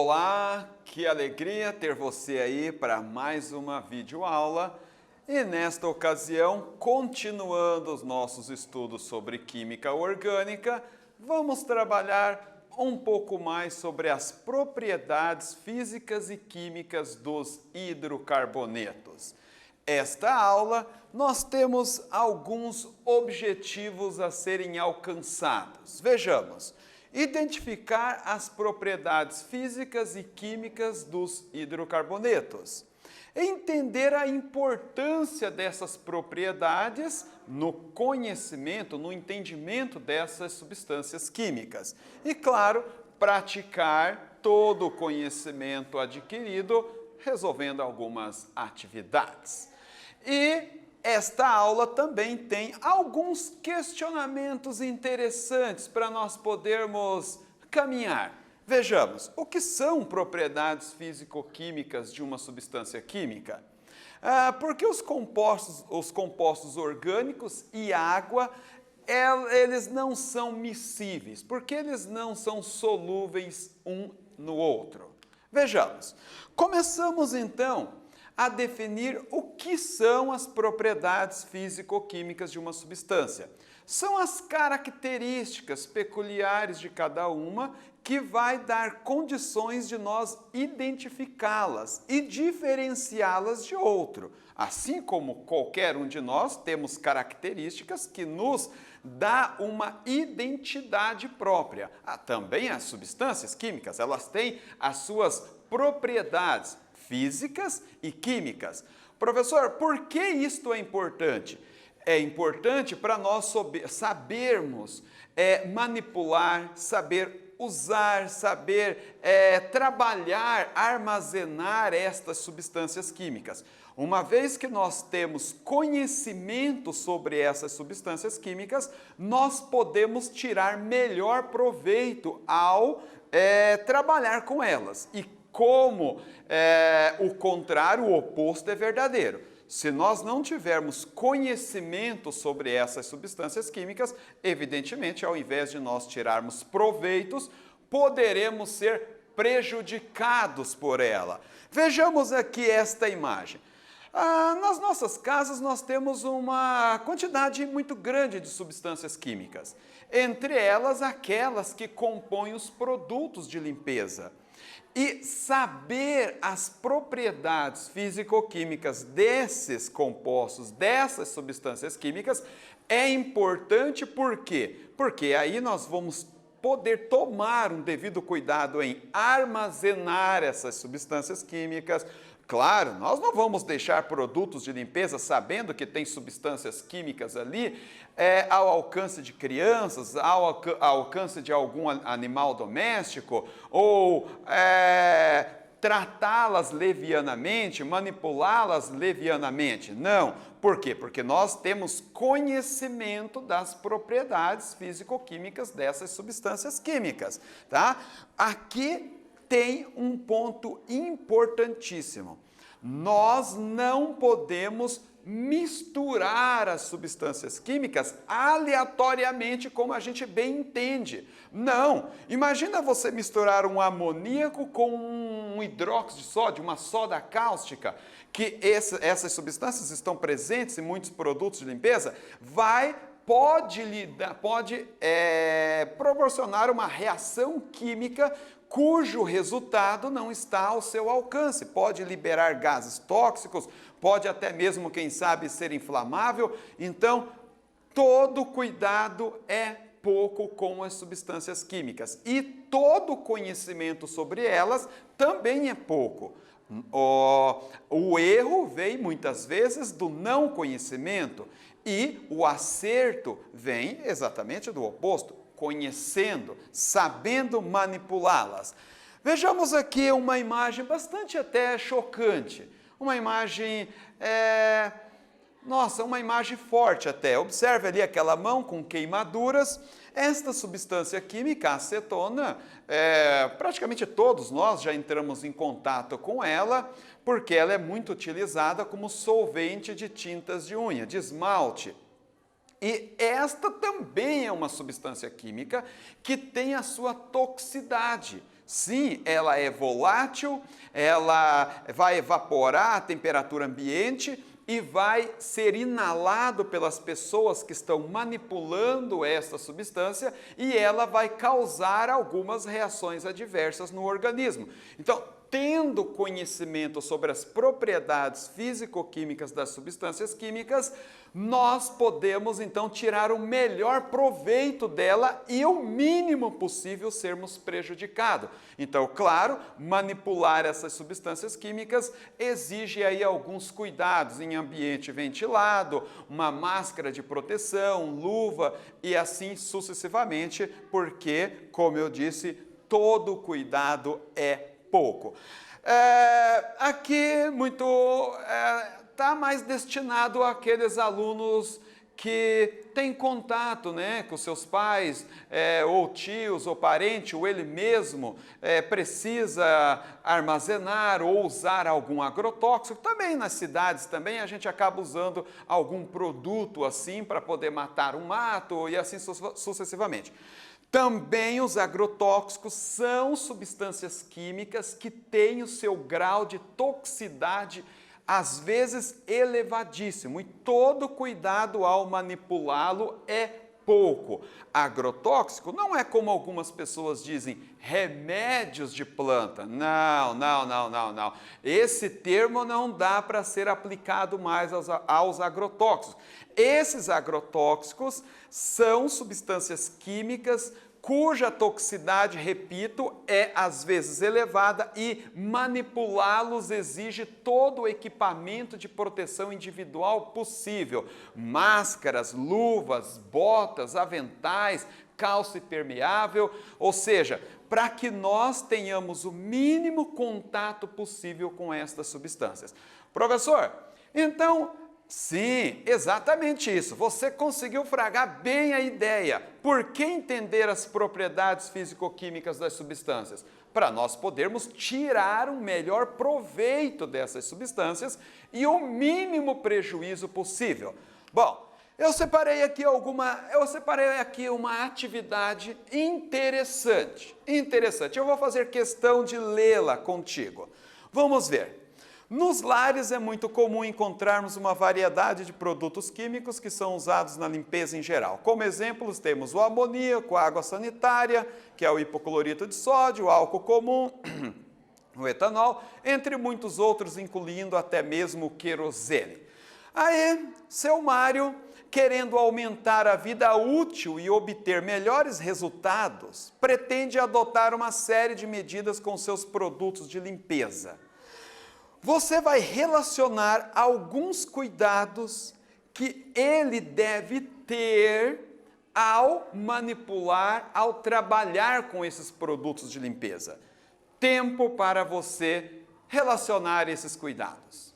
Olá, que alegria ter você aí para mais uma videoaula. E nesta ocasião, continuando os nossos estudos sobre química orgânica, vamos trabalhar um pouco mais sobre as propriedades físicas e químicas dos hidrocarbonetos. Esta aula, nós temos alguns objetivos a serem alcançados. Vejamos. Identificar as propriedades físicas e químicas dos hidrocarbonetos. Entender a importância dessas propriedades no conhecimento, no entendimento dessas substâncias químicas. E, claro, praticar todo o conhecimento adquirido resolvendo algumas atividades. E esta aula também tem alguns questionamentos interessantes para nós podermos caminhar. Vejamos, o que são propriedades físico-químicas de uma substância química? Porque os compostos orgânicos e água, eles não são miscíveis, porque eles não são solúveis um no outro. Vejamos, começamos então a definir o que são as propriedades físico-químicas de uma substância. São as características peculiares de cada uma que vai dar condições de nós identificá-las e diferenciá-las de outro. Assim como qualquer um de nós temos características que nos dá uma identidade própria. Também as substâncias químicas, elas têm as suas propriedades físicas e químicas. Professor, por que isto é importante? É importante para nós sabermos manipular, saber usar, saber trabalhar, armazenar estas substâncias químicas. Uma vez que nós temos conhecimento sobre essas substâncias químicas, nós podemos tirar melhor proveito ao trabalhar com elas. E como o contrário, o oposto é verdadeiro. Se nós não tivermos conhecimento sobre essas substâncias químicas, evidentemente, ao invés de nós tirarmos proveitos, poderemos ser prejudicados por ela. Vejamos aqui esta imagem. Nas nossas casas nós temos uma quantidade muito grande de substâncias químicas, entre elas aquelas que compõem os produtos de limpeza. E saber as propriedades físico-químicas desses compostos, dessas substâncias químicas, é importante por quê? Porque aí nós vamos poder tomar um devido cuidado em armazenar essas substâncias químicas. Claro, nós não vamos deixar produtos de limpeza sabendo que tem substâncias químicas ali ao alcance de crianças, ao alcance de algum animal doméstico, ou tratá-las levianamente, manipulá-las levianamente. Não. Por quê? Porque nós temos conhecimento das propriedades físico-químicas dessas substâncias químicas. Tá? Aqui tem um ponto importantíssimo. Nós não podemos misturar as substâncias químicas aleatoriamente, como a gente bem entende. Não! Imagina você misturar um amoníaco com um hidróxido de sódio, uma soda cáustica, que essas substâncias estão presentes em muitos produtos de limpeza, pode proporcionar uma reação química cujo resultado não está ao seu alcance. Pode liberar gases tóxicos, pode até mesmo, quem sabe, ser inflamável. Então, todo cuidado é pouco com as substâncias químicas. E todo conhecimento sobre elas também é pouco. O erro vem muitas vezes do não conhecimento e o acerto vem exatamente do oposto, conhecendo, sabendo manipulá-las. Vejamos aqui uma imagem bastante até chocante, uma imagem, uma imagem forte até. Observe ali aquela mão com queimaduras. Esta substância química, a acetona, praticamente todos nós já entramos em contato com ela, porque ela é muito utilizada como solvente de tintas de unha, de esmalte. E esta também é uma substância química que tem a sua toxicidade. Sim, ela é volátil, ela vai evaporar a temperatura ambiente e vai ser inalado pelas pessoas que estão manipulando esta substância e ela vai causar algumas reações adversas no organismo. Então, tendo conhecimento sobre as propriedades físico-químicas das substâncias químicas, nós podemos então tirar o melhor proveito dela e o mínimo possível sermos prejudicados. Então, claro, manipular essas substâncias químicas exige aí alguns cuidados em ambiente ventilado, uma máscara de proteção, luva e assim sucessivamente, porque, como eu disse, todo cuidado é pouco. Aqui muito está mais destinado àqueles alunos que têm contato, né, com seus pais, ou tios, ou parente, ou ele mesmo precisa armazenar ou usar algum agrotóxico. Também nas cidades também a gente acaba usando algum produto assim para poder matar um mato e assim sucessivamente. Também os agrotóxicos são substâncias químicas que têm o seu grau de toxicidade às vezes elevadíssimo e todo cuidado ao manipulá-lo é pouco. Agrotóxico não é como algumas pessoas dizem, remédios de planta. Não. Esse termo não dá para ser aplicado mais aos agrotóxicos. Esses agrotóxicos são substâncias químicas cuja toxicidade, repito, é às vezes elevada e manipulá-los exige todo o equipamento de proteção individual possível. Máscaras, luvas, botas, aventais, calça impermeável, ou seja, para que nós tenhamos o mínimo contato possível com estas substâncias. Professor, então, sim, exatamente isso. Você conseguiu fragar bem a ideia. Por que entender as propriedades físico-químicas das substâncias? Para nós podermos tirar o melhor proveito dessas substâncias e o mínimo prejuízo possível. Bom, eu separei aqui uma atividade interessante. Eu vou fazer questão de lê-la contigo. Vamos ver. Nos lares é muito comum encontrarmos uma variedade de produtos químicos que são usados na limpeza em geral. Como exemplos, temos o amoníaco, a água sanitária, que é o hipoclorito de sódio, o álcool comum, o etanol, entre muitos outros, incluindo até mesmo o querosene. Aí, seu Mário, querendo aumentar a vida útil e obter melhores resultados, pretende adotar uma série de medidas com seus produtos de limpeza. Você vai relacionar alguns cuidados que ele deve ter ao manipular, ao trabalhar com esses produtos de limpeza. Tempo para você relacionar esses cuidados.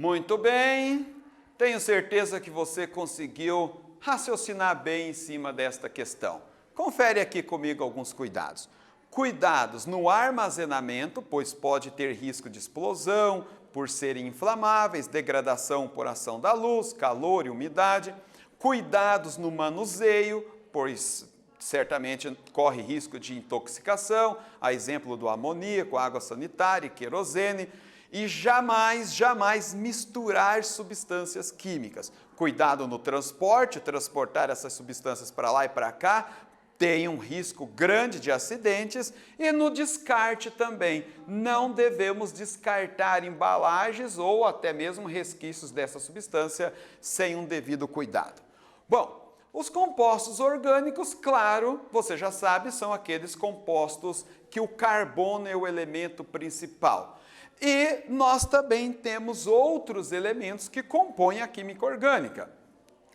Muito bem, tenho certeza que você conseguiu raciocinar bem em cima desta questão. Confere aqui comigo alguns cuidados. Cuidados no armazenamento, pois pode ter risco de explosão, por serem inflamáveis, degradação por ação da luz, calor e umidade. Cuidados no manuseio, pois certamente corre risco de intoxicação, a exemplo do amoníaco, água sanitária e querosene. E jamais misturar substâncias químicas. Cuidado no transporte, transportar essas substâncias para lá e para cá, tem um risco grande de acidentes. E no descarte também, não devemos descartar embalagens ou até mesmo resquícios dessa substância sem um devido cuidado. Bom, os compostos orgânicos, claro, você já sabe, são aqueles compostos que o carbono é o elemento principal. E nós também temos outros elementos que compõem a química orgânica.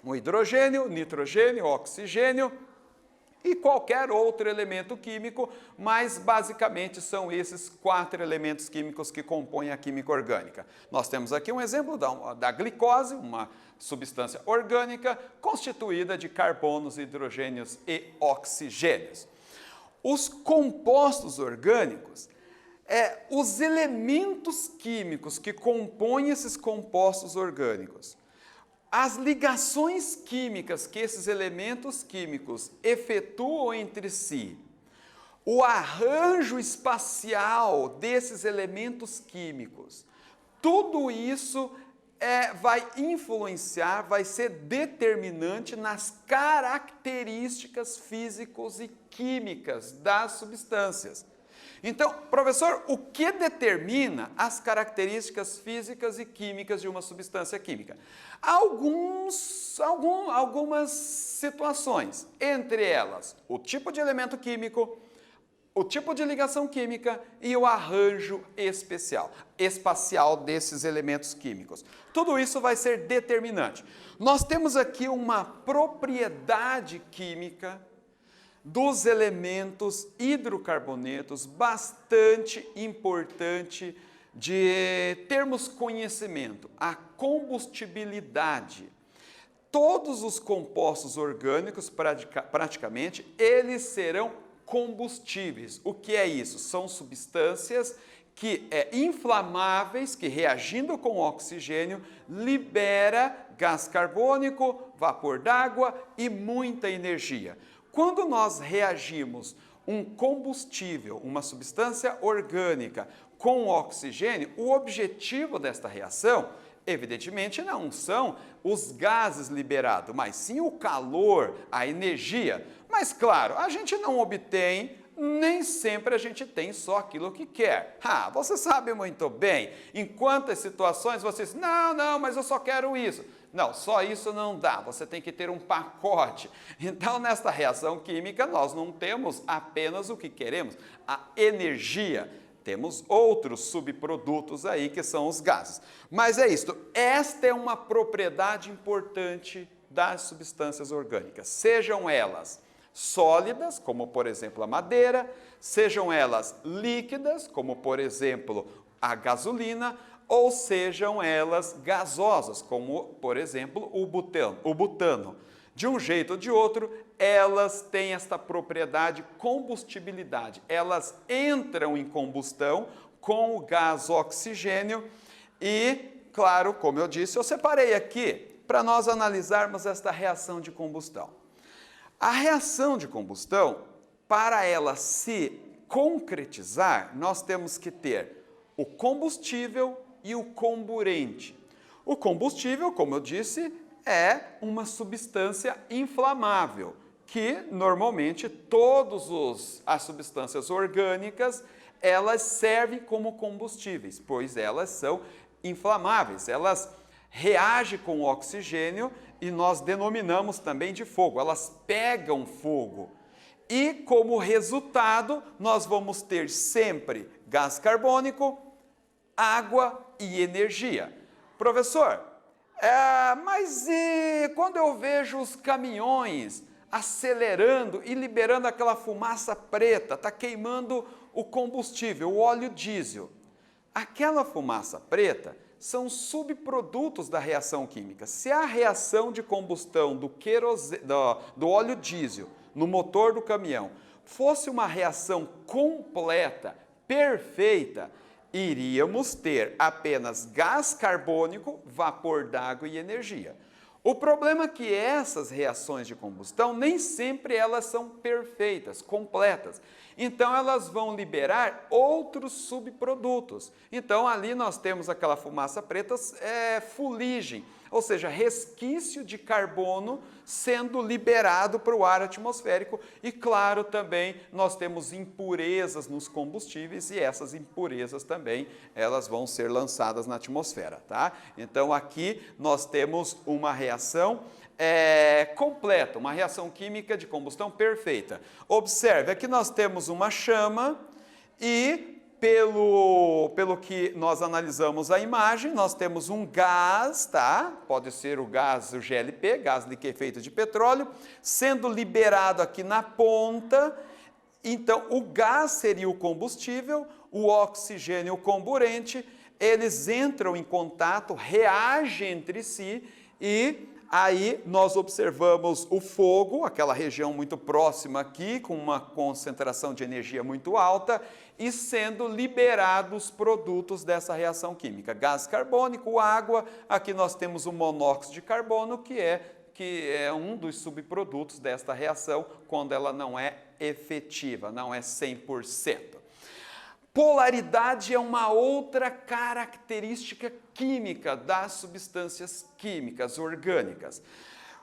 O hidrogênio, nitrogênio, oxigênio e qualquer outro elemento químico, mas basicamente são esses 4 elementos químicos que compõem a química orgânica. Nós temos aqui um exemplo da glicose, uma substância orgânica constituída de carbonos, hidrogênios e oxigênios. Os compostos orgânicos, os elementos químicos que compõem esses compostos orgânicos, as ligações químicas que esses elementos químicos efetuam entre si, o arranjo espacial desses elementos químicos, tudo isso vai influenciar, vai ser determinante nas características físicas e químicas das substâncias. Então, professor, o que determina as características físicas e químicas de uma substância química? Algumas situações, entre elas o tipo de elemento químico, o tipo de ligação química e o arranjo espacial desses elementos químicos. Tudo isso vai ser determinante. Nós temos aqui uma propriedade química dos elementos hidrocarbonetos bastante importante de termos conhecimento, a combustibilidade. Todos os compostos orgânicos, praticamente, eles serão combustíveis. O que é isso? São substâncias inflamáveis, que reagindo com oxigênio, libera gás carbônico, vapor d'água e muita energia. Quando nós reagimos um combustível, uma substância orgânica, com oxigênio, o objetivo desta reação, evidentemente, não são os gases liberados, mas sim o calor, a energia. Mas, claro, a gente não obtém, nem sempre a gente tem só aquilo que quer. Você sabe muito bem, em quantas situações você diz, não, mas eu só quero isso. Não, só isso não dá, você tem que ter um pacote. Então, nesta reação química, nós não temos apenas o que queremos, a energia. Temos outros subprodutos aí que são os gases. Mas é isto, esta é uma propriedade importante das substâncias orgânicas. Sejam elas sólidas, como por exemplo a madeira, sejam elas líquidas, como por exemplo a gasolina, ou sejam elas gasosas, como, por exemplo, o butano. De um jeito ou de outro, elas têm esta propriedade combustibilidade. Elas entram em combustão com o gás oxigênio e, claro, como eu disse, eu separei aqui para nós analisarmos esta reação de combustão. A reação de combustão, para ela se concretizar, nós temos que ter o combustível e o comburente. O combustível, como eu disse, é uma substância inflamável, que normalmente todas as substâncias orgânicas, elas servem como combustíveis, pois elas são inflamáveis, elas reagem com o oxigênio e nós denominamos também de fogo, elas pegam fogo. E como resultado, nós vamos ter sempre gás carbônico, água e energia. Professor, mas e quando eu vejo os caminhões acelerando e liberando aquela fumaça preta, está queimando o combustível, o óleo diesel. Aquela fumaça preta são subprodutos da reação química. Se a reação de combustão do óleo diesel no motor do caminhão fosse uma reação completa, perfeita, iríamos ter apenas gás carbônico, vapor d'água e energia. O problema é que essas reações de combustão nem sempre elas são perfeitas, completas. Então elas vão liberar outros subprodutos. Então ali nós temos aquela fumaça preta, fuligem, ou seja, resquício de carbono sendo liberado para o ar atmosférico e, claro, também nós temos impurezas nos combustíveis e essas impurezas também elas vão ser lançadas na atmosfera, tá? Então aqui nós temos uma reação completa, uma reação química de combustão perfeita. Observe, aqui nós temos uma chama e pelo que nós analisamos a imagem, nós temos um gás, tá? Pode ser o GLP, gás liquefeito de petróleo, sendo liberado aqui na ponta. Então, o gás seria o combustível, o oxigênio o comburente, eles entram em contato, reagem entre si e aí nós observamos o fogo, aquela região muito próxima aqui, com uma concentração de energia muito alta, e sendo liberados produtos dessa reação química. Gás carbônico, água, aqui nós temos o monóxido de carbono, que é um dos subprodutos desta reação, quando ela não é efetiva, não é 100%. Polaridade é uma outra característica química das substâncias químicas orgânicas.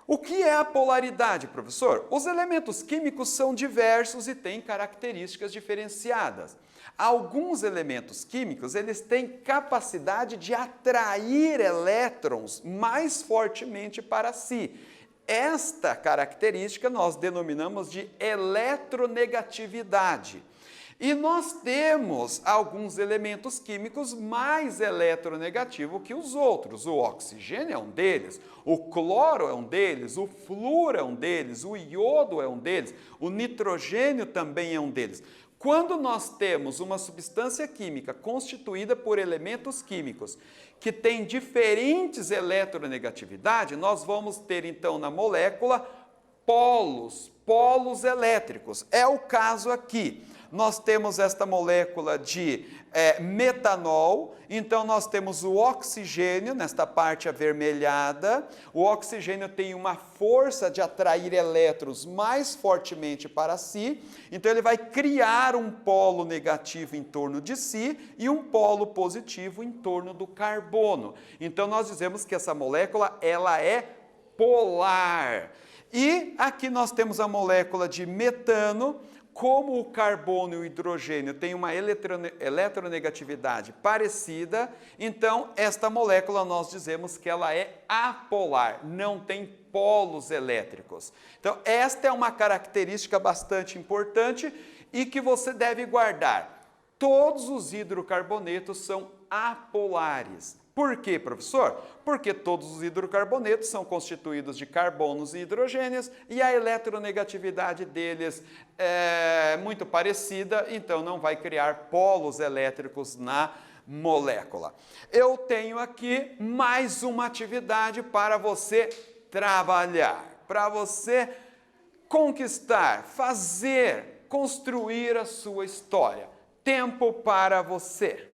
O que é a polaridade, professor? Os elementos químicos são diversos e têm características diferenciadas. Alguns elementos químicos, eles têm capacidade de atrair elétrons mais fortemente para si. Esta característica nós denominamos de eletronegatividade. E nós temos alguns elementos químicos mais eletronegativos que os outros. O oxigênio é um deles, o cloro é um deles, o flúor é um deles, o iodo é um deles, o nitrogênio também é um deles. Quando nós temos uma substância química constituída por elementos químicos que têm diferentes eletronegatividade, nós vamos ter então na molécula polos elétricos. É o caso aqui. Nós temos esta molécula de metanol, então nós temos o oxigênio, nesta parte avermelhada. O oxigênio tem uma força de atrair elétrons mais fortemente para si, então ele vai criar um polo negativo em torno de si e um polo positivo em torno do carbono. Então nós dizemos que essa molécula ela é polar. E aqui nós temos a molécula de metano. Como o carbono e o hidrogênio têm uma eletronegatividade parecida, então esta molécula nós dizemos que ela é apolar, não tem polos elétricos. Então esta é uma característica bastante importante e que você deve guardar. Todos os hidrocarbonetos são apolares. Por quê, professor? Porque todos os hidrocarbonetos são constituídos de carbonos e hidrogênios e a eletronegatividade deles é muito parecida, então não vai criar polos elétricos na molécula. Eu tenho aqui mais uma atividade para você trabalhar, para você conquistar, fazer, construir a sua história. Tempo para você.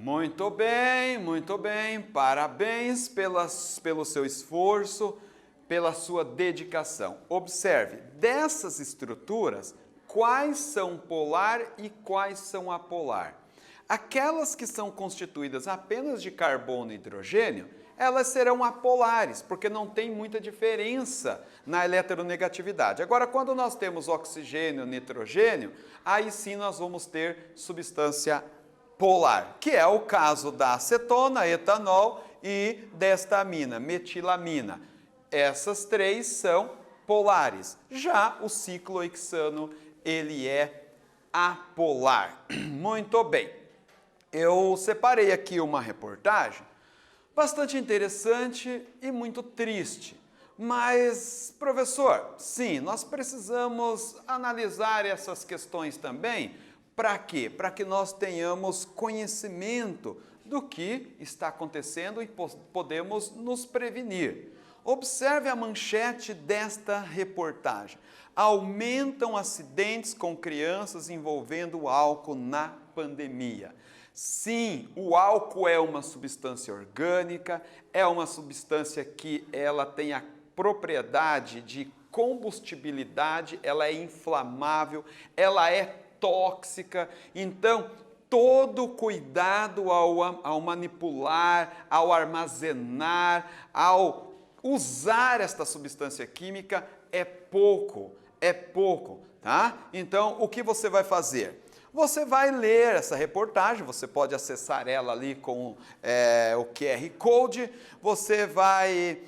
Muito bem, muito bem. Parabéns pelo seu esforço, pela sua dedicação. Observe, dessas estruturas, quais são polar e quais são apolar. Aquelas que são constituídas apenas de carbono e hidrogênio, elas serão apolares, porque não tem muita diferença na eletronegatividade. Agora, quando nós temos oxigênio e nitrogênio, aí sim nós vamos ter substância polar, que é o caso da acetona, etanol e desta amina, metilamina. Essas três são polares. Já o ciclohexano, ele é apolar. Muito bem. Eu separei aqui uma reportagem bastante interessante e muito triste. Mas, professor, sim, nós precisamos analisar essas questões também. Para quê? Para que nós tenhamos conhecimento do que está acontecendo e podemos nos prevenir. Observe a manchete desta reportagem. Aumentam acidentes com crianças envolvendo álcool na pandemia. Sim, o álcool é uma substância orgânica, é uma substância que ela tem a propriedade de combustibilidade, ela é inflamável, ela é tóxica. Então, todo cuidado ao manipular, ao armazenar, ao usar esta substância química é pouco, tá? Então, o que você vai fazer? Você vai ler essa reportagem, você pode acessar ela ali com o QR Code, você vai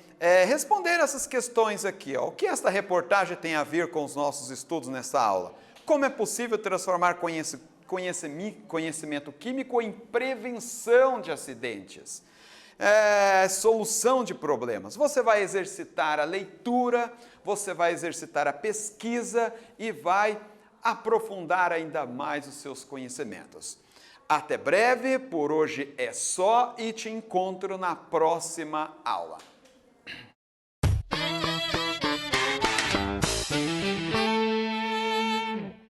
responder essas questões aqui. Ó. O que esta reportagem tem a ver com os nossos estudos nessa aula? Como é possível transformar conhecimento químico em prevenção de acidentes? Solução de problemas. Você vai exercitar a leitura, você vai exercitar a pesquisa e vai aprofundar ainda mais os seus conhecimentos. Até breve, por hoje é só e te encontro na próxima aula.